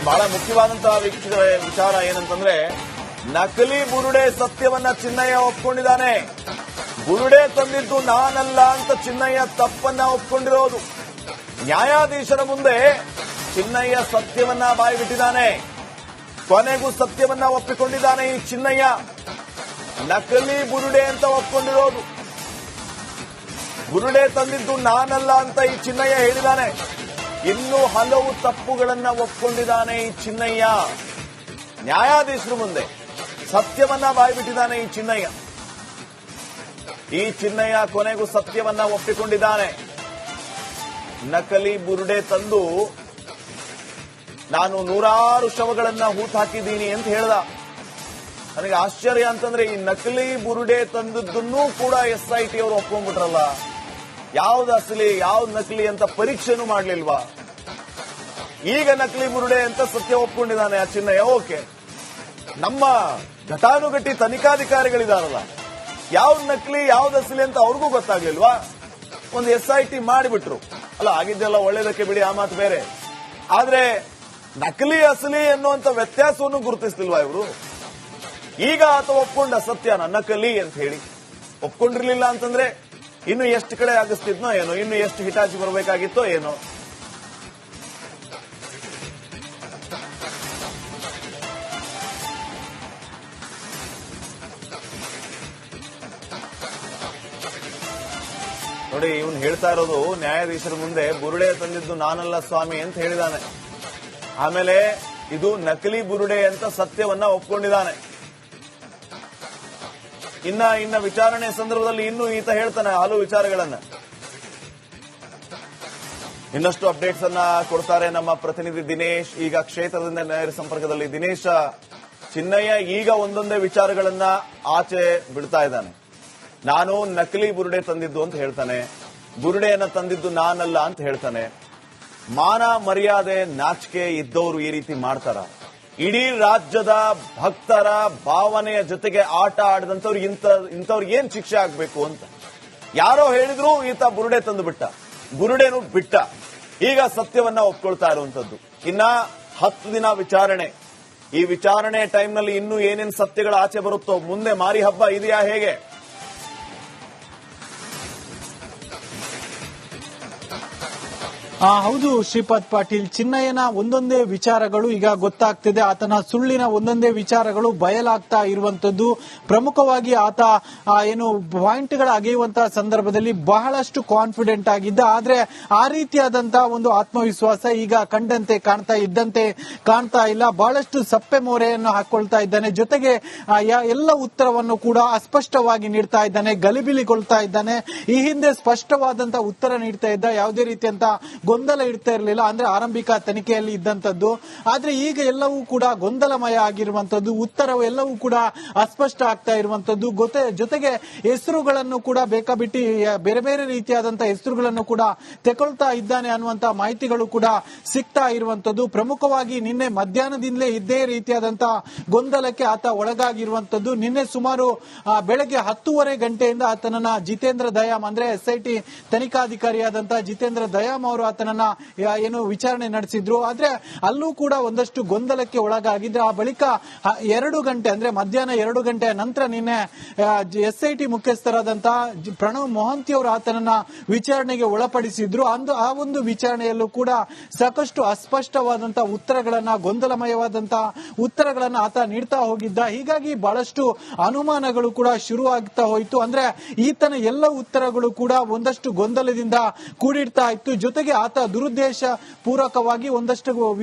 ಬಹಳ ಮುಖ್ಯವಾದಂತಹ ವಿಚಾರ ಏನಂತಂದ್ರೆ, ನಕಲಿ ಬುರುಡೆ ಸತ್ಯವನ್ನ ಚಿನ್ನಯ್ಯ ಒಪ್ಕೊಂಡಿದ್ದಾನೆ. ಬುರುಡೆ ತಂದಿದ್ದು ನಾನಲ್ಲ ಅಂತ ಚಿನ್ನಯ್ಯ ತಪ್ಪನ್ನ ಒಪ್ಕೊಂಡಿರೋದು. ನ್ಯಾಯಾಧೀಶರ ಮುಂದೆ ಚಿನ್ನಯ್ಯ ಸತ್ಯವನ್ನ ಬಾಯ್ಬಿಟ್ಟಿದ್ದಾನೆ. ಕೊನೆಗೂ ಸತ್ಯವನ್ನ ಒಪ್ಪಿಕೊಂಡಿದ್ದಾನೆ ಈ ಚಿನ್ನಯ್ಯ. ನಕಲಿ ಬುರುಡೆ ಅಂತ ಒಪ್ಕೊಂಡಿರೋದು. ಬುರುಡೆ ತಂದಿದ್ದು ನಾನಲ್ಲ ಅಂತ ಈ ಚಿನ್ನಯ್ಯ ಹೇಳಿದ್ದಾನೆ. ಇನ್ನೂ ಹಲವು ತಪ್ಪುಗಳನ್ನ ಒಪ್ಕೊಂಡಿದ್ದಾನೆ ಈ ಚಿನ್ನಯ್ಯ. ನ್ಯಾಯಾಧೀಶರ ಮುಂದೆ ಸತ್ಯವನ್ನ ಬಾಯ್ಬಿಟ್ಟಿದ್ದಾನೆ ಈ ಚಿನ್ನಯ್ಯ. ಈ ಚಿನ್ನಯ್ಯ ಕೊನೆಗೂ ಸತ್ಯವನ್ನ ಒಪ್ಪಿಕೊಂಡಿದ್ದಾನೆ. ನಕಲಿ ಬುರುಡೆ ತಂದು ನಾನು 100 ಶವಗಳನ್ನ ಹೂತಾಕಿದ್ದೀನಿ ಅಂತ ಹೇಳ್ದ. ನನಗೆ ಆಶ್ಚರ್ಯ ಅಂತಂದ್ರೆ, ಈ ನಕಲಿ ಬುರುಡೆ ತಂದದ್ದನ್ನೂ ಕೂಡ SIT ಅವರು ಒಪ್ಕೊಂಡ್ಬಿಟ್ರಲ್ಲ. ಯಾವ್ದು ಅಸಲಿ ಯಾವ್ದು ನಕಲಿ ಅಂತ ಪರೀಕ್ಷೆನೂ ಮಾಡ್ಲಿಲ್ವಾ? ಈಗ ನಕಲಿ ಬುರುಡೆ ಅಂತ ಸತ್ಯ ಒಪ್ಕೊಂಡಿದ್ದಾನೆ ಆ ಚಿನ್ನಯ್ಯ. ಓಕೆ, ನಮ್ಮ ಘಟಾನುಘಟಿ ತನಿಖಾಧಿಕಾರಿಗಳಿದಾರಲ್ಲ, ಯಾವ್ದು ನಕಲಿ ಯಾವ್ದು ಅಸಲಿ ಅಂತ ಅವ್ರಿಗೂ ಗೊತ್ತಾಗ್ಲಿಲ್ವಾ? ಒಂದು SIT ಮಾಡಿಬಿಟ್ರು. ಅಲ್ಲ, ಆಗಿದ್ದೆಲ್ಲ ಒಳ್ಳೇದಕ್ಕೆ ಬಿಡಿ, ಆ ಮಾತು ಬೇರೆ. ಆದ್ರೆ ನಕಲಿ ಅಸಲಿ ಎನ್ನುವಂತ ವ್ಯತ್ಯಾಸವನ್ನು ಗುರುತಿಸ್ತಿಲ್ವಾ ಇವರು? ಈಗ ಆತ ಒಪ್ಕೊಂಡ ಸತ್ಯನ ನಕಲಿ ಅಂತ ಹೇಳಿ. ಒಪ್ಕೊಂಡಿರ್ಲಿಲ್ಲ ಅಂತಂದ್ರೆ ಇನ್ನು ಎಷ್ಟು ಕಡೆ ಆಗಿಸ್ತಿದ್ನೋ ಏನೋ, ಇನ್ನು ಎಷ್ಟು ಹಿಟಾಚಿ ಬರಬೇಕಾಗಿತ್ತೋ ಏನೋ. ನೋಡಿ, ಇವನು ಹೇಳ್ತಾ ಇರೋದು ನ್ಯಾಯಾಧೀಶರ ಮುಂದೆ ಬುರುಡೆ ತಂದಿದ್ದು ನಾನಲ್ಲ ಸ್ವಾಮಿ ಅಂತ ಹೇಳಿದಾನೆ. ಆಮೇಲೆ ಇದು ನಕಲಿ ಬುರುಡೆ ಅಂತ ಸತ್ಯವನ್ನ ಒಪ್ಕೊಂಡಿದ್ದಾನೆ. ಇನ್ನ ವಿಚಾರಣೆ ಸಂದರ್ಭದಲ್ಲಿ ಇನ್ನೂ ಈತ ಹೇಳ್ತಾನೆ ಹಲವು ವಿಚಾರಗಳನ್ನ. ಇನ್ನಷ್ಟು ಅಪ್ಡೇಟ್ಸ್ ಅನ್ನ ಕೊಡ್ತಾರೆ ನಮ್ಮ ಪ್ರತಿನಿಧಿ ದಿನೇಶ್. ಈಗ ಕ್ಷೇತ್ರದಿಂದ ನೇರ ಸಂಪರ್ಕದಲ್ಲಿ ದಿನೇಶ್. ಚಿನ್ನಯ್ಯ ಈಗ ಒಂದೊಂದೇ ವಿಚಾರಗಳನ್ನ ಆಚೆ ಬಿಡ್ತಾ ಇದ್ದಾನೆ. ನಾನು ನಕಲಿ ಬುರುಡೆ ತಂದಿದ್ದು ಅಂತ ಹೇಳ್ತಾನೆ. ಬುರುಡೆಯನ್ನ ತಂದಿದ್ದು ನಾನಲ್ಲ ಅಂತ ಹೇಳ್ತಾನೆ. ಮಾನ ಮರ್ಯಾದೆ ನಾಚಿಕೆ ಇದ್ದವರು ಈ ರೀತಿ ಮಾಡ್ತಾರ? ಇಡೀ ರಾಜ್ಯದ ಭಕ್ತರ ಭಾವನೆಯ ಜೊತೆಗೆ ಆಟ ಆಡಿದಂಥವ್ರು ಇಂಥವ್ರಿಗೆ ಏನ್ ಶಿಕ್ಷೆ ಆಗ್ಬೇಕು ಅಂತ ಯಾರೋ ಹೇಳಿದ್ರು. ಈತ ಬುರುಡೆ ತಂದು ಬಿಟ್ಟ, ಬುರುಡೆನು ಬಿಟ್ಟ. ಈಗ ಸತ್ಯವನ್ನ ಒಪ್ಕೊಳ್ತಾ ಇರುವಂತದ್ದು. ಇನ್ನ 10 ದಿನ ವಿಚಾರಣೆ. ಈ ವಿಚಾರಣೆ ಟೈಮ್ನಲ್ಲಿ ಇನ್ನೂ ಏನೇನು ಸತ್ಯಗಳು ಆಚೆ ಬರುತ್ತೋ, ಮುಂದೆ ಮಾರಿ ಹಬ್ಬ ಇದೆಯಾ ಹೇಗೆ? ಹೌದು ಶ್ರೀಪಾದ್ ಪಾಟೀಲ್, ಚಿನ್ನಯ್ಯನ ಒಂದೊಂದೇ ವಿಚಾರಗಳು ಈಗ ಗೊತ್ತಾಗ್ತಿದೆ. ಆತನ ಸುಳ್ಳಿನ ಒಂದೊಂದೇ ವಿಚಾರಗಳು ಬಯಲಾಗ್ತಾ ಇರುವಂತದ್ದು. ಪ್ರಮುಖವಾಗಿ ಆತ ಏನು ಪಾಯಿಂಟ್ಗಳ ಅಗೆಯುವಂತಹ ಸಂದರ್ಭದಲ್ಲಿ ಬಹಳಷ್ಟು ಕಾನ್ಫಿಡೆಂಟ್ ಆಗಿದ್ದ. ಆದ್ರೆ ಆ ರೀತಿಯಾದಂತಹ ಒಂದು ಆತ್ಮವಿಶ್ವಾಸ ಈಗ ಕಂಡಂತೆ ಕಾಣ್ತಾ ಇಲ್ಲ. ಬಹಳಷ್ಟು ಸಪ್ಪೆ ಮೋರೆಯನ್ನು ಹಾಕೊಳ್ತಾ ಇದ್ದಾನೆ. ಜೊತೆಗೆ ಎಲ್ಲ ಉತ್ತರವನ್ನು ಕೂಡ ಅಸ್ಪಷ್ಟವಾಗಿ ನೀಡ್ತಾ ಇದ್ದಾನೆ, ಗಲಿಬಿಲಿಗೊಳ್ತಾ ಇದ್ದಾನೆ. ಈ ಹಿಂದೆ ಸ್ಪಷ್ಟವಾದಂತಹ ಉತ್ತರ ನೀಡ್ತಾ ಇದ್ದ, ಯಾವುದೇ ರೀತಿಯಂತ ಗೊಂದಲ ಇಡ್ತಾ ಇರಲಿಲ್ಲ. ಅಂದ್ರೆ ಆರಂಭಿಕ ತನಿಖೆಯಲ್ಲಿ ಇದ್ದಂತದ್ದು. ಆದ್ರೆ ಈಗ ಎಲ್ಲವೂ ಕೂಡ ಗೊಂದಲಮಯ ಆಗಿರುವಂತದ್ದು, ಉತ್ತರವು ಎಲ್ಲವೂ ಕೂಡ ಅಸ್ಪಷ್ಟ ಆಗ್ತಾ ಇರುವಂತದ್ದು. ಜೊತೆಗೆ ಹೆಸರುಗಳನ್ನು ಕೂಡ ಬೇಕಾಬಿಟ್ಟಿ ಬೇರೆ ಬೇರೆ ರೀತಿಯಾದಂತಹ ಹೆಸರುಗಳನ್ನು ಕೂಡ ತೆಕೊಳ್ತಾ ಇದ್ದಾನೆ ಅನ್ನುವಂತಹ ಮಾಹಿತಿಗಳು ಕೂಡ ಸಿಗ್ತಾ ಇರುವಂತದ್ದು. ಪ್ರಮುಖವಾಗಿ ನಿನ್ನೆ ಮಧ್ಯಾಹ್ನದಿಂದಲೇ ಇದೇ ರೀತಿಯಾದಂತಹ ಗೊಂದಲಕ್ಕೆ ಆತ ಒಳಗಾಗಿರುವಂತದ್ದು. ನಿನ್ನೆ ಸುಮಾರು ಬೆಳಗ್ಗೆ 10:30 ಗಂಟೆಯಿಂದ ಆತನನ್ನ ಜಿತೇಂದ್ರ ದಯಾಮ್ ಅಂದ್ರೆ SIT ತನಿಖಾಧಿಕಾರಿಯಾದಂತಹ ಜಿತೇಂದ್ರ ದಯಾಮ್ ಅವರು ಆತನನ್ನ ಏನು ವಿಚಾರಣೆ ನಡೆಸಿದ್ರು. ಆದ್ರೆ ಅಲ್ಲೂ ಕೂಡ ಒಂದಷ್ಟು ಗೊಂದಲಕ್ಕೆ ಒಳಗಾಗಿದ್ರೆ ಆ ಬಳಿಕ 2 ಗಂಟೆ ಅಂದ್ರೆ ಮಧ್ಯಾಹ್ನ 2 ಗಂಟೆಯ ನಂತರ ನಿನ್ನೆ SIT ಮುಖ್ಯಸ್ಥರಾದಂತಹ ಪ್ರಣವ್ ಮೊಹಂತಿ ಅವರು ಆತನನ್ನ ವಿಚಾರಣೆಗೆ ಒಳಪಡಿಸಿದ್ರು. ಆ ಒಂದು ವಿಚಾರಣೆಯಲ್ಲೂ ಕೂಡ ಸಾಕಷ್ಟು ಅಸ್ಪಷ್ಟವಾದಂತಹ ಉತ್ತರಗಳನ್ನ, ಗೊಂದಲಮಯವಾದಂತಹ ಉತ್ತರಗಳನ್ನ ಆತ ನೀಡ್ತಾ ಹೋಗಿದ್ದ. ಹೀಗಾಗಿ ಬಹಳಷ್ಟು ಅನುಮಾನಗಳು ಕೂಡ ಶುರುವಾಗ್ತಾ ಹೋಯಿತು. ಅಂದ್ರೆ ಈತನ ಎಲ್ಲ ಉತ್ತರಗಳು ಕೂಡ ಒಂದಷ್ಟು ಗೊಂದಲದಿಂದ ಕೂಡಿಡ್ತಾ ಇತ್ತು. ಜೊತೆಗೆ ಆತ ದುರುದ್ದೇಶ ಪೂರ್ವಕವಾಗಿ ಒಂದಷ್ಟು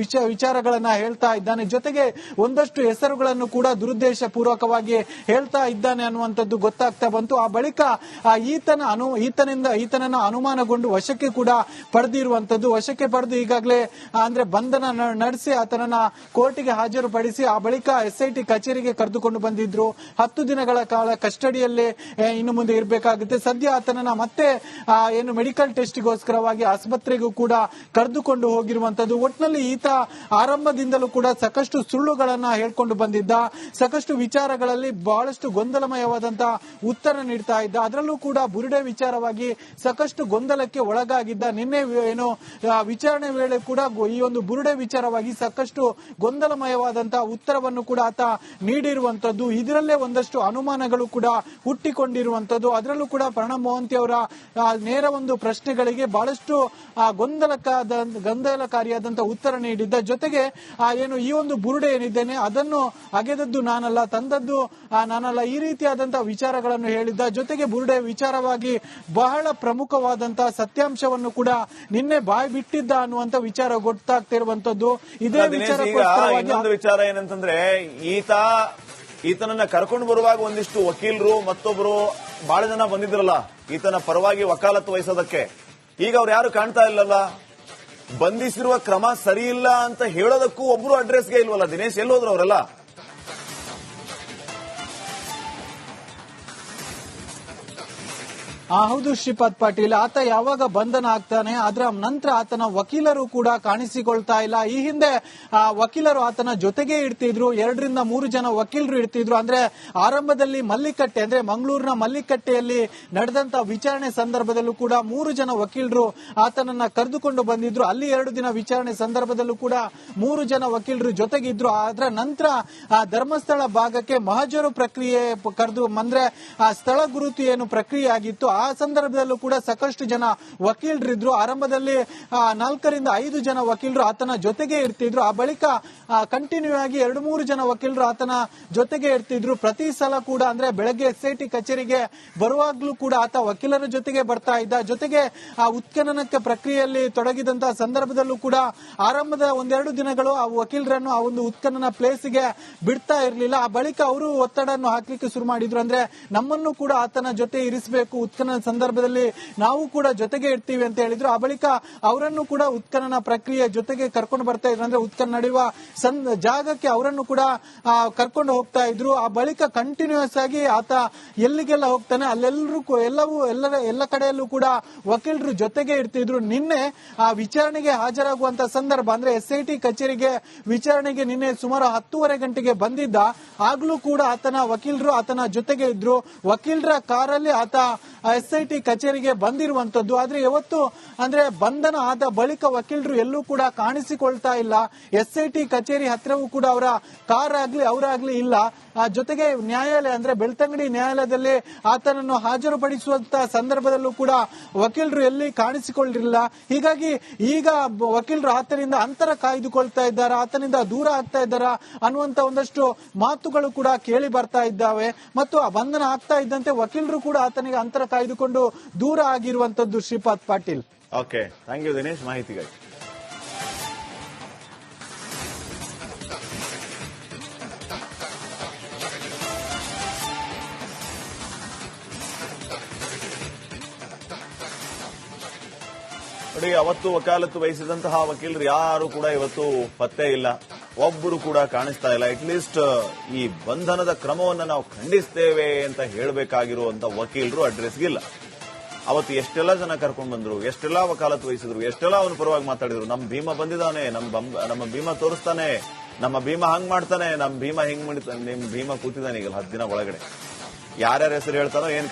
ವಿಚಾರಗಳನ್ನ ಹೇಳ್ತಾ ಇದ್ದಾನೆ. ಜೊತೆಗೆ ಒಂದಷ್ಟು ಹೆಸರುಗಳನ್ನು ಕೂಡ ದುರುದ್ದೇಶ ಪೂರ್ವಕವಾಗಿ ಹೇಳ್ತಾ ಇದ್ದಾನೆ ಅನ್ನುವಂಥದ್ದು ಗೊತ್ತಾಗ್ತಾ ಬಂತು. ಆ ಬಳಿಕ ಈತನನ್ನ ಅನುಮಾನಗೊಂಡು ವಶಕ್ಕೆ ಕೂಡ ಪಡೆದಿರುವಂತದ್ದು. ವಶಕ್ಕೆ ಪಡೆದು ಈಗಾಗಲೇ ಅಂದ್ರೆ ಬಂಧನ ನಡೆಸಿ ಆತನನ್ನ ಕೋರ್ಟಿಗೆ ಹಾಜರುಪಡಿಸಿ ಆ ಬಳಿಕ SIT ಕಚೇರಿಗೆ ಕರೆದುಕೊಂಡು ಬಂದಿದ್ರು. 10 ದಿನಗಳ ಕಾಲ ಕಸ್ಟಡಿಯಲ್ಲೇ ಇನ್ನು ಮುಂದೆ ಇರಬೇಕಾಗುತ್ತೆ. ಸದ್ಯ ಆತನನ್ನ ಮತ್ತೆ ಏನು ಮೆಡಿಕಲ್ ಟೆಸ್ಟ್ಗೋಸ್ಕರವಾಗಿ ಆಸ್ಪತ್ರೆಗೂ ಕೂಡ ಕರೆದುಕೊಂಡು ಹೋಗಿರುವಂತದ್ದು. ಒಟ್ಟಿನಲ್ಲಿ ಈತ ಆರಂಭದಿಂದಲೂ ಕೂಡ ಸಾಕಷ್ಟು ಸುಳ್ಳುಗಳನ್ನ ಹೇಳ್ಕೊಂಡು ಬಂದಿದ್ದ, ಸಾಕಷ್ಟು ವಿಚಾರಗಳಲ್ಲಿ ಬಹಳಷ್ಟು ಗೊಂದಲಮಯವಾದಂತಹ ಉತ್ತರ ನೀಡ್ತಾ ಇದ್ದ. ಅದರಲ್ಲೂ ಕೂಡ ಬುರುಡೆ ವಿಚಾರವಾಗಿ ಸಾಕಷ್ಟು ಗೊಂದಲಕ್ಕೆ ಒಳಗಾಗಿದ್ದ. ನಿನ್ನೆ ಏನು ವಿಚಾರಣೆ ವೇಳೆ ಕೂಡ ಈ ಒಂದು ಬುರುಡೆ ವಿಚಾರವಾಗಿ ಸಾಕಷ್ಟು ಗೊಂದಲಮಯವಾದಂತಹ ಉತ್ತರವನ್ನು ಕೂಡ ಆತ ನೀಡಿರುವಂತದ್ದು. ಇದರಲ್ಲೇ ಒಂದಷ್ಟು ಅನುಮಾನಗಳು ಕೂಡ ಹುಟ್ಟಿಕೊಂಡಿರುವಂತದ್ದು. ಅದರಲ್ಲೂ ಕೂಡ ಪ್ರಣಬ್ ಮೊಹಂತಿ ಅವರ ನೇರ ಒಂದು ಪ್ರಶ್ನೆಗಳಿಗೆ ಬಹಳಷ್ಟು ಗೊಂದಲಕಾರಿಯಾದಂತಹ ಉತ್ತರ ನೀಡಿದ್ದ. ಜೊತೆಗೆ ಏನು ಈ ಒಂದು ಬುರುಡೆ ಏನಿದ್ದೇನೆ ಅದನ್ನು ಅಗೆದದ್ದು ನಾನಲ್ಲ, ತಂದದ್ದು ನಾನಲ್ಲ, ಈ ರೀತಿಯಾದಂತಹ ವಿಚಾರಗಳನ್ನು ಹೇಳಿದ್ದ. ಜೊತೆಗೆ ಬುರುಡೆ ವಿಚಾರವಾಗಿ ಬಹಳ ಪ್ರಮುಖವಾದಂತಹ ಸತ್ಯಾಂಶವನ್ನು ಕೂಡ ನಿನ್ನೆ ಬಾಯಿ ಬಿಟ್ಟಿದ್ದ ಅನ್ನುವಂತ ವಿಚಾರ ಗೊತ್ತಾಗ್ತಿರುವಂತದ್ದು. ಇದೇ ಇನ್ನೊಂದು ವಿಚಾರ ಏನಂತಂದ್ರೆ ಈತನನ್ನ ಕರ್ಕೊಂಡು ಬರುವಾಗ ಒಂದಿಷ್ಟು ವಕೀಲರು ಮತ್ತೊಬ್ಬರು ಬಹಳ ಜನ ಬಂದಿದ್ರಲ್ಲ ಈತನ ಪರವಾಗಿ ವಕಾಲತ್ತು ವಹಿಸೋದಕ್ಕೆ. ಈಗ ಅವ್ರು ಯಾರು ಕಾಣ್ತಾ ಇಲ್ಲಲ್ಲ, ಬಂಧಿಸಿರುವ ಕ್ರಮ ಸರಿ ಇಲ್ಲ ಅಂತ ಹೇಳೋದಕ್ಕೂ ಒಬ್ರು ಅಡ್ರೆಸ್ಗೆ ಇಲ್ವಲ್ಲ. ದಿನೇಶ್ ಎಲ್ಲೋದ್ರು ಅವರೆಲ್ಲ? ಹೌದು ಶ್ರೀಪಾದ್ ಪಾಟೀಲ್, ಆತ ಯಾವಾಗ ಬಂಧನ ಆಗ್ತಾನೆ ಅದರ ನಂತರ ಆತನ ವಕೀಲರು ಕೂಡ ಕಾಣಿಸಿಕೊಳ್ತಾ ಇಲ್ಲ. ಈ ಹಿಂದೆ ವಕೀಲರು ಆತನ ಜೊತೆಗೆ ಇಡ್ತಿದ್ರು, 2 ರಿಂದ 3 ಜನ ವಕೀಲರು ಇಡ್ತಿದ್ರು. ಅಂದ್ರೆ ಆರಂಭದಲ್ಲಿ ಮಲ್ಲಿಕಟ್ಟೆ ಅಂದ್ರೆ ಮಂಗಳೂರಿನ ಮಲ್ಲಿಕಟ್ಟೆಯಲ್ಲಿ ನಡೆದಂತ ವಿಚಾರಣೆ ಸಂದರ್ಭದಲ್ಲೂ ಕೂಡ 3 ಜನ ವಕೀಲರು ಆತನನ್ನ ಕರೆದುಕೊಂಡು ಬಂದಿದ್ರು. ಅಲ್ಲಿ 2 ದಿನ ವಿಚಾರಣೆ ಸಂದರ್ಭದಲ್ಲೂ ಕೂಡ 3 ಜನ ವಕೀಲರು ಜೊತೆಗಿದ್ರು. ಅದರ ನಂತರ ಧರ್ಮಸ್ಥಳ ಭಾಗಕ್ಕೆ ಮಹಜರು ಪ್ರಕ್ರಿಯೆ ಕರೆದು ಅಂದ್ರೆ ಸ್ಥಳ ಗುರುತು ಏನು ಪ್ರಕ್ರಿಯೆ ಆಗಿತ್ತು ಆ ಸಂದರ್ಭದಲ್ಲೂ ಕೂಡ ಸಾಕಷ್ಟು ಜನ ವಕೀಲರಿದ್ರು. ಆರಂಭದಲ್ಲಿ 4 ರಿಂದ 5 ಜನ ವಕೀಲರು ಆತನ ಜೊತೆಗೆ ಇರ್ತಿದ್ರು. ಆ ಬಳಿಕ ಕಂಟಿನ್ಯೂ ಆಗಿ 2-3 ಜನ ವಕೀಲರು ಆತನ ಜೊತೆಗೆ ಇರ್ತಿದ್ರು. ಪ್ರತಿ ಸಲ ಕೂಡ ಅಂದ್ರೆ ಬೆಳಗ್ಗೆ SIT ಕಚೇರಿಗೆ ಬರುವಾಗ್ಲೂ ಕೂಡ ಆತ ವಕೀಲರ ಜೊತೆಗೆ ಬರ್ತಾ ಇದ್ದ. ಜೊತೆಗೆ ಆ ಉತ್ಖನನಕ್ಕೆ ಪ್ರಕ್ರಿಯೆಯಲ್ಲಿ ತೊಡಗಿದಂತಹ ಸಂದರ್ಭದಲ್ಲೂ ಕೂಡ ಆರಂಭದ 1-2 ದಿನಗಳು ಆ ವಕೀಲರನ್ನು ಆ ಒಂದು ಉತ್ಖನನ ಪ್ಲೇಸ್ಗೆ ಬಿಡ್ತಾ ಇರಲಿಲ್ಲ. ಆ ಬಳಿಕ ಅವರು ಒತ್ತಡವನ್ನು ಹಾಕ್ಲಿಕ್ಕೆ ಶುರು ಮಾಡಿದ್ರು. ಅಂದ್ರೆ ನಮ್ಮನ್ನು ಕೂಡ ಆತನ ಜೊತೆ ಇರಿಸಬೇಕು, ಉತ್ಖನನ ಸಂದರ್ಭದಲ್ಲಿ ನಾವು ಕೂಡ ಜೊತೆಗೆ ಇರ್ತೀವಿ ಅಂತ ಹೇಳಿದ್ರು. ಆ ಬಳಿಕ ಅವರನ್ನು ಕೂಡ ಉತ್ಖನನ ಪ್ರಕ್ರಿಯೆ ಜೊತೆಗೆ ಕರ್ಕೊಂಡು ಬರ್ತಾ ಇದ್ರು. ಅಂದ್ರೆ ಉತ್ಖನನ ನಡೆಯುವ ಜಾಗಕ್ಕೆ ಅವರನ್ನು ಕೂಡ ಕರ್ಕೊಂಡು ಹೋಗ್ತಾ ಇದ್ರು. ಆ ಬಳಿಕ ಕಂಟಿನ್ಯೂಸ್ ಆಗಿ ಆತ ಎಲ್ಲಿಗೆಲ್ಲ ಹೋಗ್ತಾನೆ ಎಲ್ಲ ಕಡೆಯಲ್ಲೂ ಕೂಡ ವಕೀಲರು ಜೊತೆಗೆ ಇರ್ತಿದ್ರು. ನಿನ್ನೆ ಆ ವಿಚಾರಣೆಗೆ ಹಾಜರಾಗುವಂತ ಸಂದರ್ಭ ಅಂದ್ರೆ SIT ಕಚೇರಿಗೆ ವಿಚಾರಣೆಗೆ ನಿನ್ನೆ ಸುಮಾರು 10:30 ಗಂಟೆಗೆ ಬಂದಿದ್ದ. ಆಗ್ಲೂ ಕೂಡ ಆತನ ವಕೀಲರು ಆತನ ಜೊತೆಗೆ ಇದ್ರು. ವಕೀಲರ ಕಾರಲ್ಲಿ ಆತ SIT ಕಚೇರಿಗೆ ಬಂದಿರುವಂತದ್ದು. ಆದ್ರೆ ಇವತ್ತು ಅಂದ್ರೆ ಬಂಧನ ಆದ ಬಳಿಕ ವಕೀಲರು ಎಲ್ಲೂ ಕೂಡ ಕಾಣಿಸಿಕೊಳ್ತಾ ಇಲ್ಲ. SIT ಕಚೇರಿ ಹತ್ತಿರವೂ ಕೂಡ ಅವರ ಕಾರ್ ಆಗ್ಲಿ ಅವರಾಗ್ಲಿ ಇಲ್ಲ. ಜೊತೆಗೆ ನ್ಯಾಯಾಲಯ ಅಂದ್ರೆ ಬೆಳ್ತಂಗಡಿ ನ್ಯಾಯಾಲಯದಲ್ಲಿ ಆತನನ್ನು ಹಾಜರುಪಡಿಸುವಂತ ಸಂದರ್ಭದಲ್ಲೂ ಕೂಡ ವಕೀಲರು ಎಲ್ಲಿ ಕಾಣಿಸಿಕೊಳ್ಳಿರಲಿಲ್ಲ. ಹೀಗಾಗಿ ಈಗ ವಕೀಲರು ಆತನಿಂದ ಅಂತರ ಕಾಯ್ದುಕೊಳ್ತಾ ಇದ್ದಾರೆ, ಆತನಿಂದ ದೂರ ಆಗ್ತಾ ಇದ್ದಾರಾ ಅನ್ನುವಂತ ಒಂದಷ್ಟು ಮಾತುಗಳು ಕೂಡ ಕೇಳಿ ಬರ್ತಾ ಇದ್ದಾವೆ. ಮತ್ತು ಆ ಬಂಧನ ಆಗ್ತಾ ಇದ್ದಂತೆ ವಕೀಲರು ಕೂಡ ಆತನಿಗೆ ಅಂತರ ಕಾಯ್ದುಕೊಂಡು ದೂರ ಆಗಿರುವಂತದ್ದು. Shripad Patil. Okay, thank you Dinesh ಮಾಹಿತಿಗಾಗಿ. ನೋಡಿ, ಅವತ್ತು ವಕಾಲತ್ತು ವಹಿಸಿದಂತಹ ವಕೀಲರು ಯಾರು ಕೂಡ ಇವತ್ತು ಪತ್ತೆ ಇಲ್ಲ, ಒಬ್ಬರು ಕೂಡ ಕಾಣಿಸ್ತಾ ಇಲ್ಲ. ಅಟ್ಲೀಸ್ಟ್ ಈ ಬಂಧನದ ಕ್ರಮವನ್ನು ನಾವು ಖಂಡಿಸ್ತೇವೆ ಅಂತ ಹೇಳಬೇಕಾಗಿರುವಂತ ವಕೀಲರು ಅಡ್ರೆಸ್ಗಿಲ್ಲ. ಅವತ್ತು ಎಷ್ಟೆಲ್ಲ ಜನ ಕರ್ಕೊಂಡು ಬಂದ್ರು, ಎಷ್ಟೆಲ್ಲ ವಕಾಲತ್ತು ವಹಿಸಿದ್ರು, ಎಷ್ಟೆಲ್ಲ ಅವನ ಪರವಾಗಿ ಮಾತಾಡಿದ್ರು. ನಮ್ಮ ಭೀಮ ಬಂದಿದ್ದಾನೆ, ನಮ್ಮ ಭೀಮ ತೋರಿಸ್ತಾನೆ, ನಮ್ಮ ಭೀಮ ಹಂಗ್ ಮಾಡ್ತಾನೆ, ನಮ್ಮ ಭೀಮ ಹಿಂಗ್ ಮಾಡಿತಾನೆ, ನಿಮ್ ಭೀಮ ಕೂತಿದ್ದಾನೆ ಈಗ 10 ದಿನ ಒಳಗಡೆ. ಯಾರ್ಯಾರ ಹೆಸರು ಹೇಳ್ತಾನೋ ಏನ್